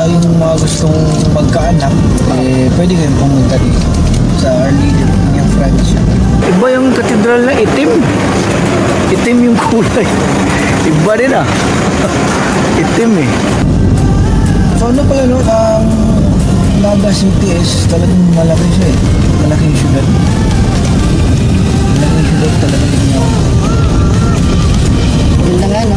yung mga gustong magkaanak, pwede kayong pumunta dito sa Our Lady of Piña Francia. Iba yung katedral na itim. Itim yung kulay. Iba din itim So ano pala no, ang Naga City is talagang malaki siya Malaking syudad. Malaking syudad talaga niya. Yun na nga, no?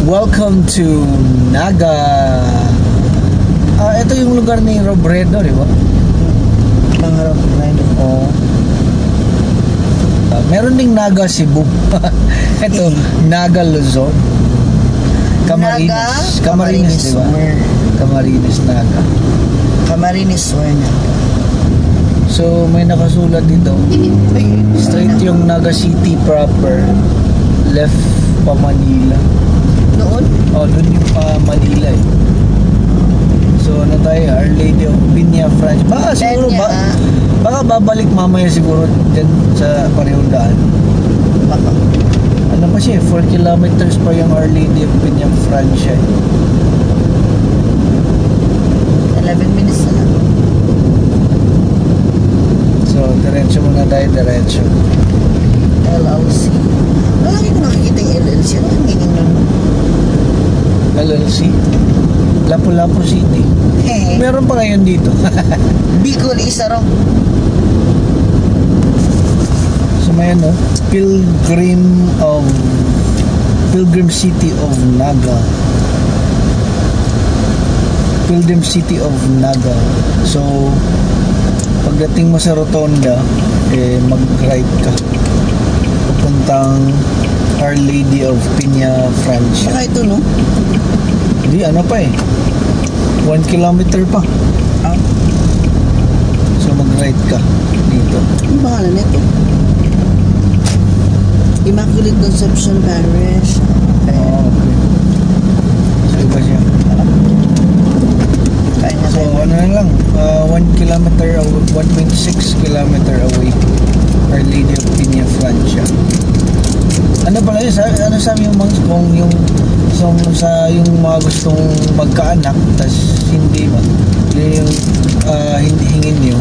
Welcome to Naga. Ito yung lugar ni Robredo, di ba? Mga Robredo. Meron ding Naga Cebu. Ito, Naga Luzon. Camarines, di ba? Camarines, Naga. Camarines, Naga. So, may nakasulat dito. Straight yung Naga City proper. Left pa Manila. Doon? Doon yung Manila So, ano tayo? Our Lady of Piña Francia. Baka siguro, baka babalik mamaya siguro dyan sa parehong daan. Baka. Ano pa siya? 4 kilometers pa yung Our Lady of Piña Francia. 11 minutes na lang. So, diretso muna tayo, diretso. LLC. Lagi ko nakikita yung LLC. Ano ang meaning nun? LLC? Lapu-Lapu City. Meron pa ngayon dito. Bicol, isa raw. So, may Pilgrim City of Naga. Pilgrim City of Naga. So, pagdating mo sa Rotonda, mag-right ka. Papuntang Our Lady of Piña Francia. Baka ito, no? Hindi, ano pa 1 kilometer pa. So, mag-right ka dito. Ano pangalan nito? Immaculate Conception Parish. Okay. So, iba siya. So, ano na lang, 1 kilometer, 1.6 kilometer away, Our Lady of Piña Francia. Ano pala yun? Ano sabi yung monks kung yung mga gustong magkaanak, tas hindi yung hingin nyo,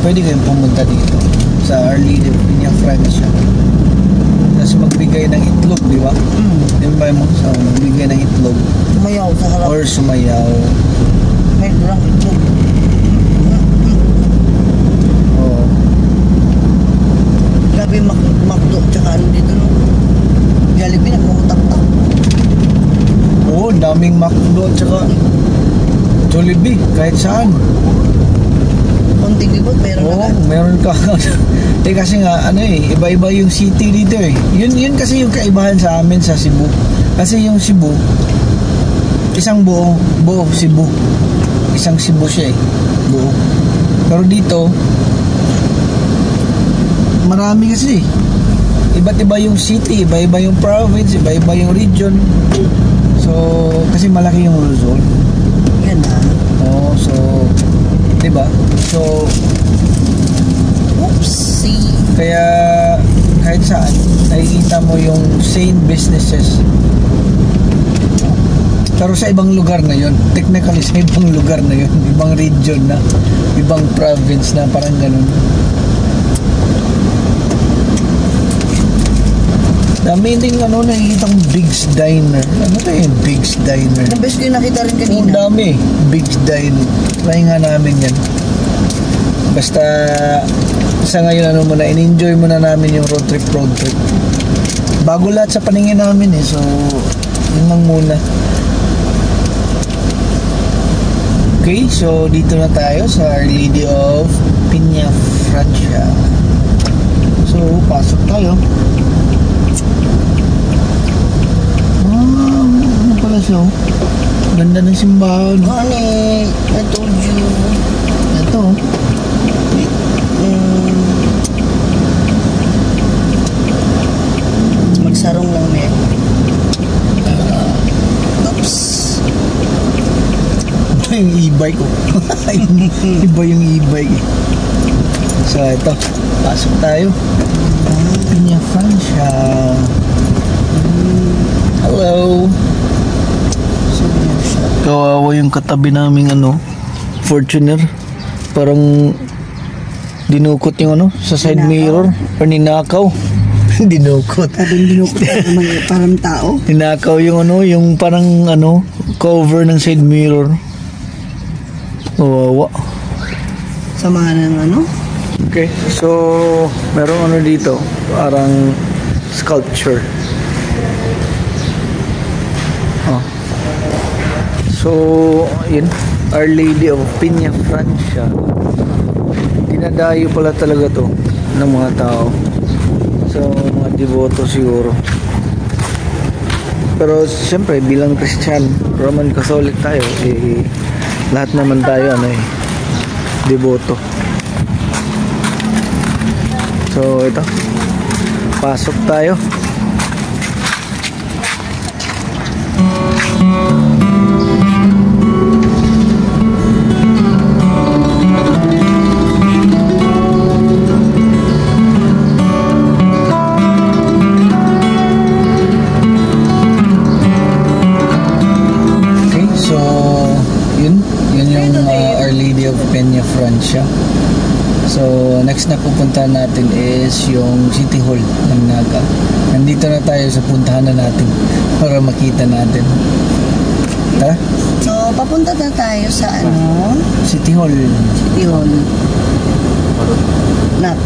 pwede kayong pumunta dito sa Our Lady of Piña Francia. Tas magbigay ng itlog, di ba? Yung ba yung monks? Magbigay ng itlog. Sumayaw sa harap. Or sumayaw. May drunk itlog. Oo. Grabe makdo tsaka ano dito, no? Jollibee nagmumutak-tak. Oo, daming McDo tsaka Jollibee, kahit saan. Konting libot, meron na. Meron ka. Kasi nga, iba-iba yung city dito Yun kasi yung kaibahan sa amin sa Cebu. Kasi yung Cebu, isang buo Cebu. Isang Cebu siya buo. Pero dito, marami kasi iba't iba yung city, iba-iba yung province, iba-iba yung region. So, kasi malaki yung Luzon. Yan so, diba? So, oopsie. Kaya, kahit saan, nakikita mo yung same businesses. Pero sa ibang lugar na yun, technically sa ibang lugar na yun, ibang region na, ibang province na, parang ganun. Dami din nakikita kong Big's Diner. Ano tayo yung Big's Diner? Ang best ko yung nakita rin kanina. Ang dami, Big's Diner. Try nga namin yan. Basta, sa ngayon in-enjoy muna namin yung road trip. Bago lahat sa paningin namin so, yun lang muna. Okay, so dito na tayo sa Our Lady of Piña Francia. So, pasok tayo. Ano pala siya? Ganda ng simbahan. Honey, I told you. Ito. Magsarong lang oops. Yung e-bike ko. Iba yung e-bike So ito, pasok tayo. Piña Francia. Hello. Souvenir shop. Kawawa yung katabi naming Fortuner. Parang dinukot yung sa side mirror. Or ninakaw. Dinukot. Dinukot parang tao. Ninakaw yung yung parang cover ng side mirror. Kawawa. Samahan ng Okay, so merong dito, parang sculpture. So, yun, Our Lady of Piña Francia. Dinadayo pala talaga to ng mga tao. So, mga deboto siguro. Pero siyempre bilang Christian, Roman Catholic tayo, lahat naman tayo deboto. So ito, pasok tayo. Okay, so yun yung Our Lady of Peña Francia. So, next na pupuntahan natin is yung City Hall ng Naga. Nandito na tayo sa puntahan na natin para makita natin. Tara? So, papunta na tayo sa City Hall. City Hall. Na.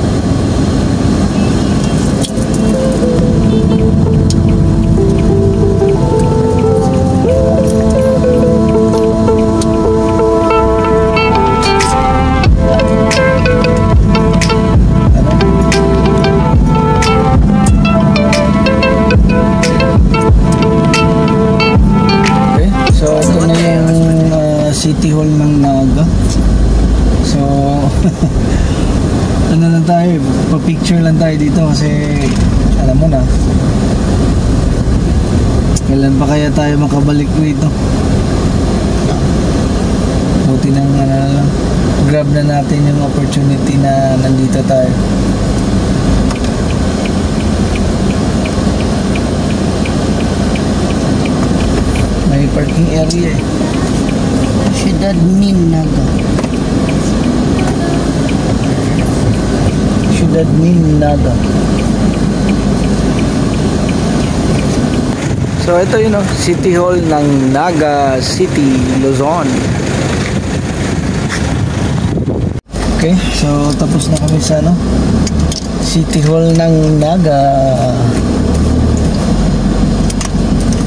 City Hall ng Naga. So ano lang tayo, pa-picture lang tayo dito kasi alam mo na kailan pa kaya tayo makabalik rito. Buti nang grab na natin yung opportunity na nandito tayo. May parking area Ciudad Naga. Ciudad Naga. So ito yun City Hall ng Naga City, Luzon. Okay, so tapos na kami sa City Hall ng Naga.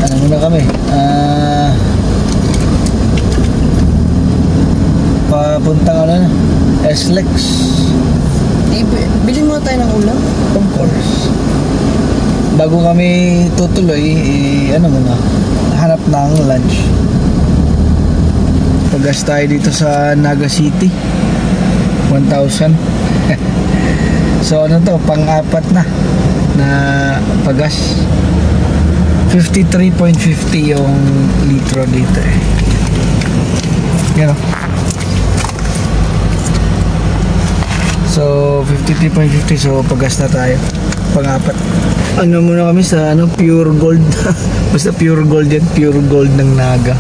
Ano muna kami? Papuntang SLEX. Bilhin mo tayo ng ulam? Of course. Bago kami tutuloy, muna, hanap ng lunch. Pagas tayo dito sa Naga City. 1,000. So pang-apat na pagas. 53.50 yung litro dito Yan So 53.50, so pagas na tayo. Pang-apat. Muna kami sa Pure Gold. Basta Pure Gold yan, Pure Gold ng Naga.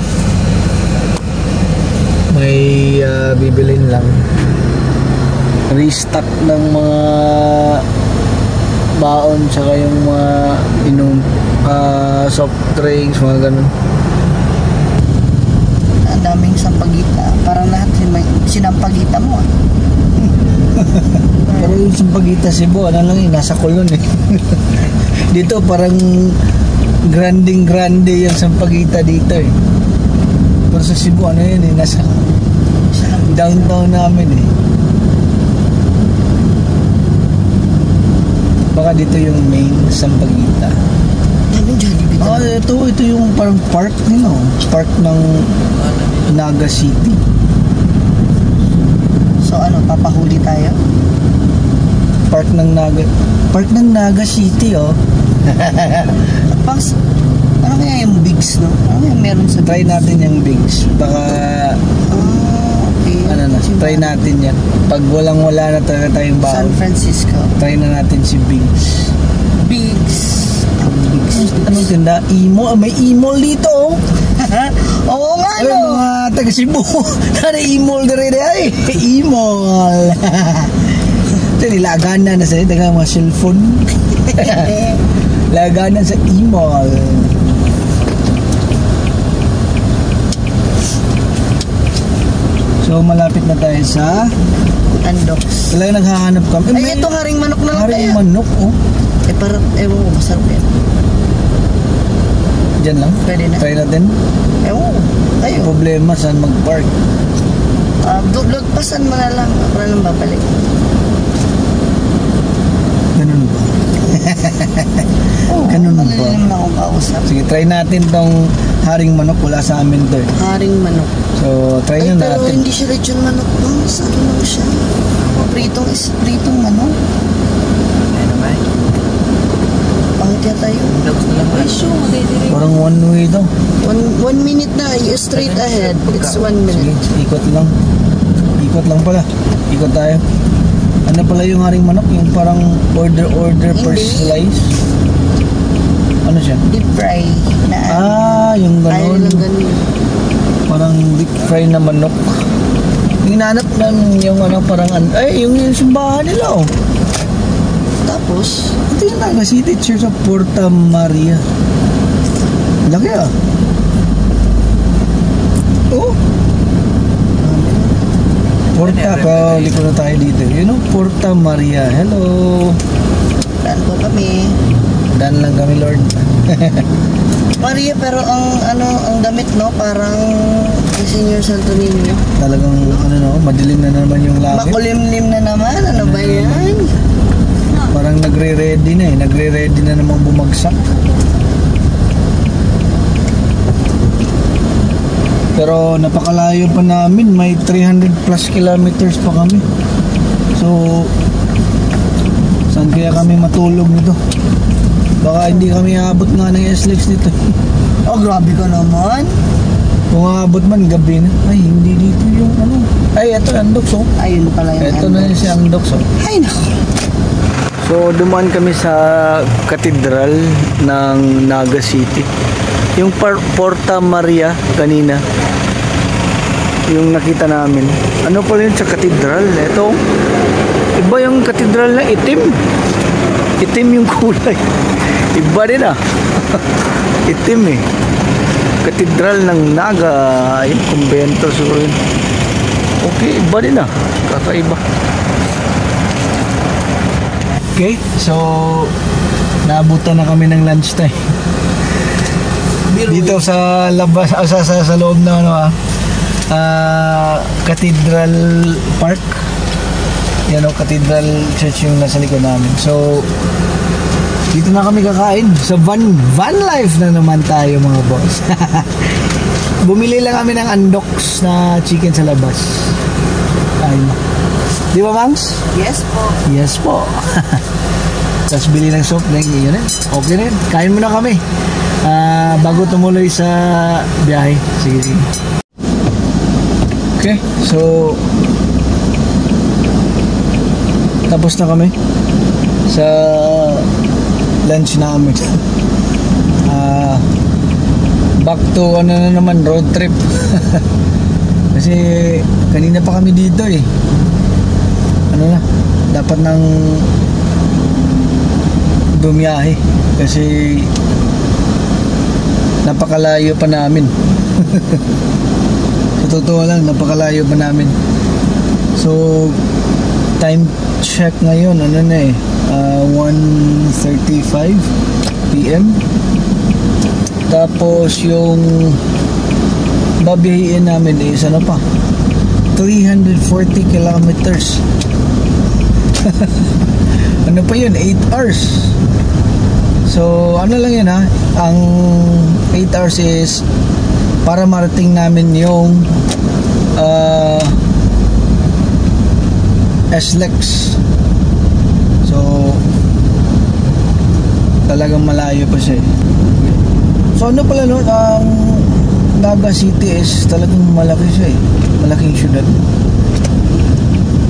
May bibilin lang. Restock ng mga baon tsaka yung mga soft drinks, mga ganun. Ang daming sampagita. Parang lahat sinampagita mo Pero yung sampagita Cebu, nasa kulon Dito parang grande yung sampagita dito Pero sa Cebu, nasa downtown namin Baka dito yung main sampagita. Ito yung parang park park ng Naga City. So papahuli tayo? Park ng Naga City Pas, ano kaya yung bigs Ano kaya meron sa try natin yung bigs. Baka okay. Try natin yan. Pag walang-wala na talaga tayong baon, San Francisco. try na natin si Bigs. Bigs. Anong ganda? May emo dito Oo nga taga Cebu. Tara imol dere ay. Imol. Jadi lagana na sa daga mga cellphone. Lagana sa imol. So malapit na tayo sa Andox. talaga naghahanap kami. Ay, ito haring manok na lang Haring kaya. manok, oh. Eh, parang, ewan ko, masarap yan. Diyan lang. Pwede na. Try natin. Ewan ko, kayo. Problema saan mag-park. Lagpasan mo na lang. Ako na lang babalik. Ganun ba? Oo, Ganun ba? malalim na akong kausap. Sige, try natin tong haring manok. Wala sa amin to eh. Haring manok. So, try Ay, na pero natin. hindi siya lechon manok. No? Ano lang siya? Pritong manok. Ano ba? Pangit yata yun. Dogs na lang. Ay, sure. Parang one way to. 1 minute na. You straight ahead. It's 1 Sige, minute. ikot lang. Ikot lang pala. Ikot tayo. Ano pala yung haring manok? Yung parang order per Hindi. slice? Ano siya? Deep fry na Yung ayaw ganun. lang ganun. Parang deep fry na manok. Hinanap namin yung ano parang yung simbahan nila oh. Tapos, Ito yung Naga City Church of Porta Maria. Laki ah. Oh. Porta pa, likod na tayo dito. You know, Porta Maria. Hello. saan po kami? Dan lang kami, Lord. Maria, pero ang damit, no? Parang ang Senior Santo Niño. Talagang, madilim na naman yung langit. Makulimlim na naman. Ano ba yan? Parang nagre-ready na eh. Nagre-ready na namang bumagsak. Pero napakalayo pa namin. May 300 plus kilometers pa kami. So, saan kaya kami matulog nito? Baka hindi kami aabot nga ng SLEX dito. Oh, grabe ka naman. Kung aabot man, gabi na. Ay, hindi dito yung ano. Ay, ito, Andox, oh. Ayun pala yung Ito na Andox. yung si Andox, oh. Ay, naku. So, dumaan kami sa katedral ng Naga City. Yung Porta Maria kanina, yung nakita namin. Ano pala yun sa katedral? Ito, iba yung katedral na itim. Itim yung kulay. Iba din ah. Itim eh. Katedral ng Naga, yung kumbento siguro yun. Okay, iba din ah. Kakaiba. Okay, so naabutan na kami ng lunch time. Dito sa labas, sa loob ng Cathedral Park. Yan o, Cathedral Church yung nasa likod namin. So, dito na kami kakain. Sa van life na naman tayo mga boss. Bumili lang kami ng Andox na chicken sa labas. Ayun. Di ba, Mangs? Yes po. Yes po. Tapos bili ng soft drink, yun eh. Okay rin. Kain muna kami. Bago tumuloy sa biyahe. Sige. Okay, so tapos na kami sa lunch namin. Back to na naman, road trip. Kasi kanina pa kami dito eh. Dapat nang bumiyahe kasi napakalayo pa namin. Sa totoo lang, napakalayo pa namin. So, time check ngayon, 1:35 PM. Tapos yung babiyahin namin is 340 kilometers. Ano pa yun? 8 hours. So, ano lang yun ang 8 hours is para marating namin yung SLEX. So, talagang malayo pa siya. So, ano pala ang Naga City is talagang malaki siya eh. Malaking syudad.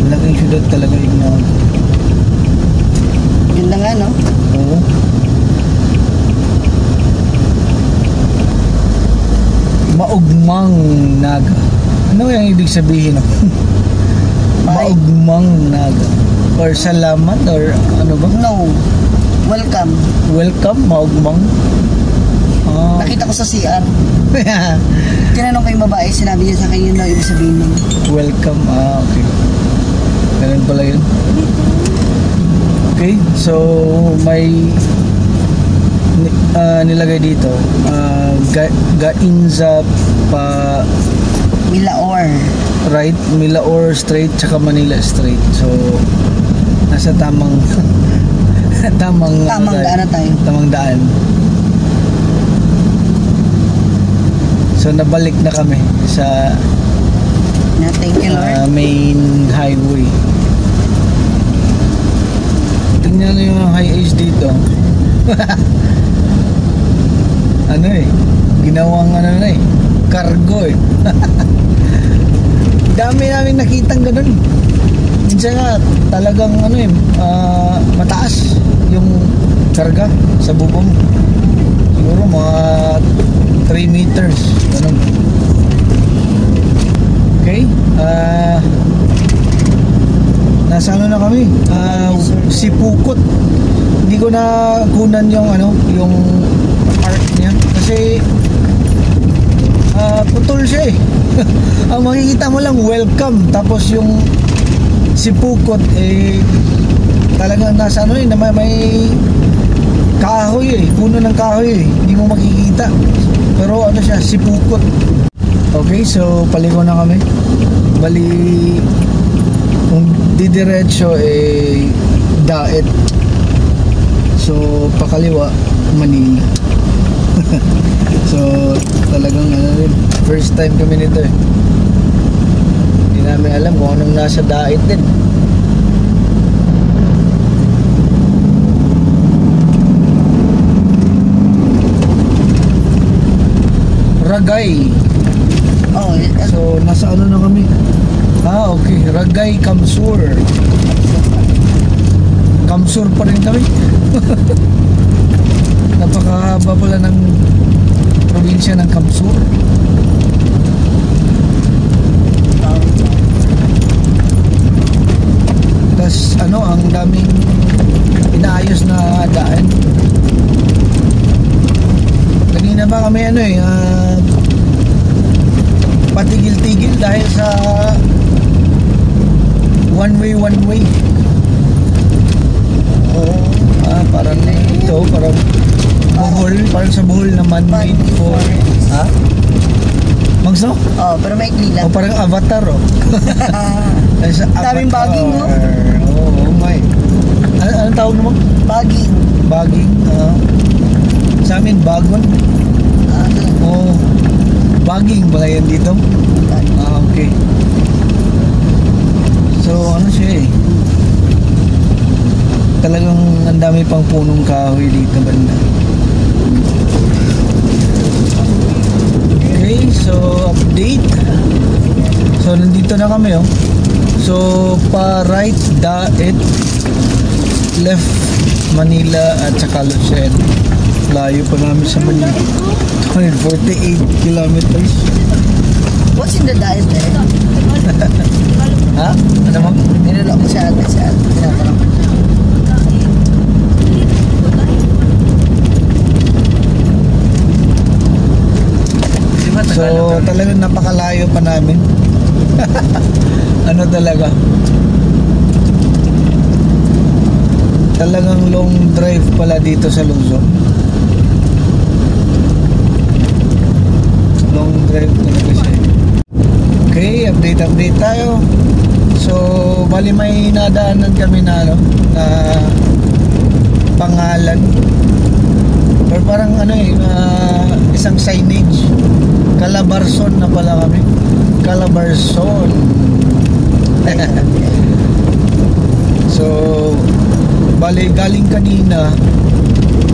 Malaking syudad talaga yung Naga. Yun na nga, no? Oo. Maugmang Naga. Ano yung ibig sabihin? Maugmang naga. Or salamat or ano ba? No. Welcome. Welcome, maugmang. Ah. Nakita ko sa CR. Tinanong ko yung babae, sinabi niya sa akin yun daw ibig sabihin nun. Welcome, okay. Ganun pala yun. Okay, so may nilagay dito Gainza pa Milaor. right, Milaor Strait tsaka Manila Strait. So nasa tamang tamang Daan na tayo. tamang daan. So nabalik na kami sa Thank you, Lord. main highway. Tingnan nyo yung high age dito. Ano ginawang cargo dami namin nakitang ganun. Minsan nga talagang mataas yung karga sa bubong. Siguro mga 3 meters ganun. Okay, nasa na kami, Sipukot. Hindi ko na kunan yung yung art niya kasi putol siya ang makikita mo lang welcome, tapos yung Sipukot talagang nasa na may kahoy puno ng kahoy hindi mo makikita, pero siya, Sipukot. Okay, so paligo na kami. Bali kung didiretso Daet, so pakaliwa Manila. So talagang first time kami nito hindi namin alam kung anong nasa Daet din. Ragay. So nasa na kami. Okay, Ragay, Kamsur. Kamsur pa rin kami. Napakahaba pala ng probinsya ng Kamsur. Tas ang daming inaayos na daan. Kanina ba kami patigil-tigil dahil sa one way. Parang ito, parang Bohol, parang sa Bohol naman for Magso? Pero may ikli lang. Parang Avatar sa Daming baging, no? My. Anong tawag naman? Baging. Sa amin, bagon. Baging ba yan dito? Okay. So siya talagang ang dami pang punong kahoy dito banda. Okay, so update. So nandito na kami So pa right Daet, left Manila at saka Lucen. Layo pa namin sa Manila. 248 kilometers. What's in the Daet there? Ha? Ano mo? Nilolok ko siya tinatanong. So talagang napakalayo pa namin. Talaga? Talagang long drive pala dito sa Luzon. Long drive talaga siya. Okay, update tayo. So bali may nadaanan kami na pangalan or parang isang signage. Calabarzon na pala kami. Calabarzon. So bali galing kanina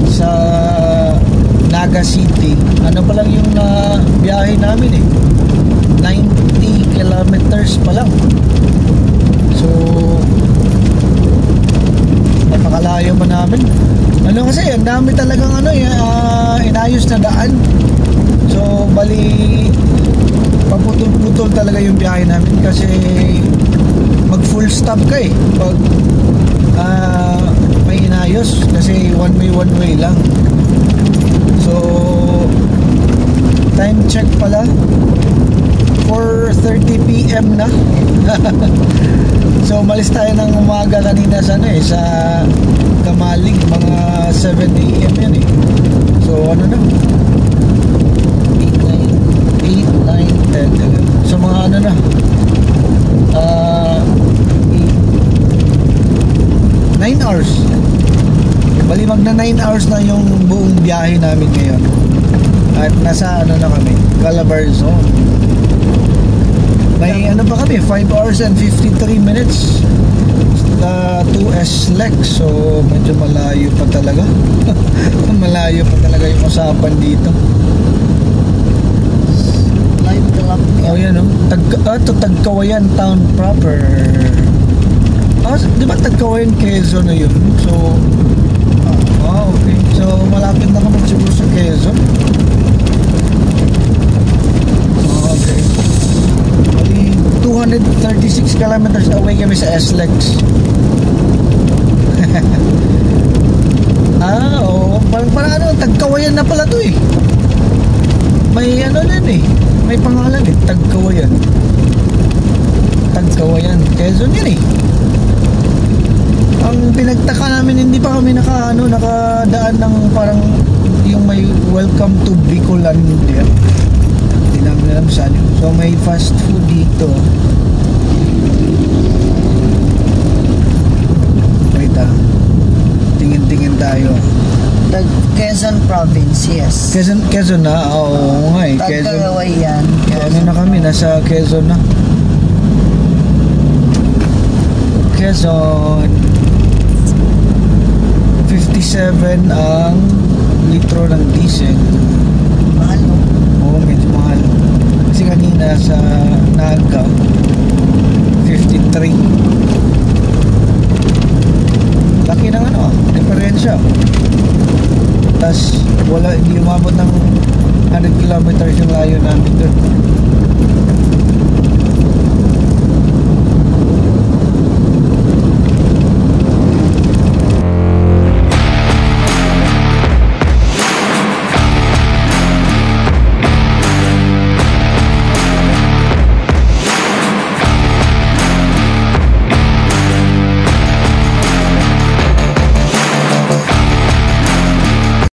sa Naga City. Ano pa lang yung biyahe namin 90 kilometers pa lang. So napakalayo pa namin. Kasi ang dami talagang inayos na daan. So bali paputol-putol putol talaga yung biyahe namin kasi mag full stop ka eh pag may inayos kasi one way lang. So time check pala 4:30 PM na. So umalis tayo ng umaga kanina sa sa Kamalig, mga 7 AM yan eh. So ano na, 8, 9, 10, 11. So mga ano na, 9 hours. Bali magna 9 hours na yung buong biyahe namin ngayon. At nasa ano na kami, Calabarzon. May ano pa kami, 5 hours and 53 minutes to SLEX. So medyo malayo pa talaga. Malayo pa talaga yung usapan dito. Live tilapia. Oh yan Tagkawayan town proper. Di ba Tagkawayan Quezon na yun? So okay. So malapit na kami siguro sa Quezon. Okay. 236 kilometers away kami sa SLEX. Parang ano, Tagkawayan na pala to eh. May ano din eh, may pangalan eh, Tagkawayan. Tagkawayan, Quezon yun eh. Ang pinagtaka namin, hindi pa kami nakadaan ng parang yung may welcome to Bicoland there. Hindi namin alam saan yun. So may fast food dito. Wait tingin tayo. Quezon Province, yes. Quezon na? Oo nga eh. Tagkawayan. Ano na kami? Nasa Quezon na. Quezon. 57 ang litro ng diesel. Mahal, no? Oo, medyo mahal. Kasi kanina sa Naga 53. Laki ng diferensya. Tas hindi umabot ng 100 kilometers yung layo namin doon.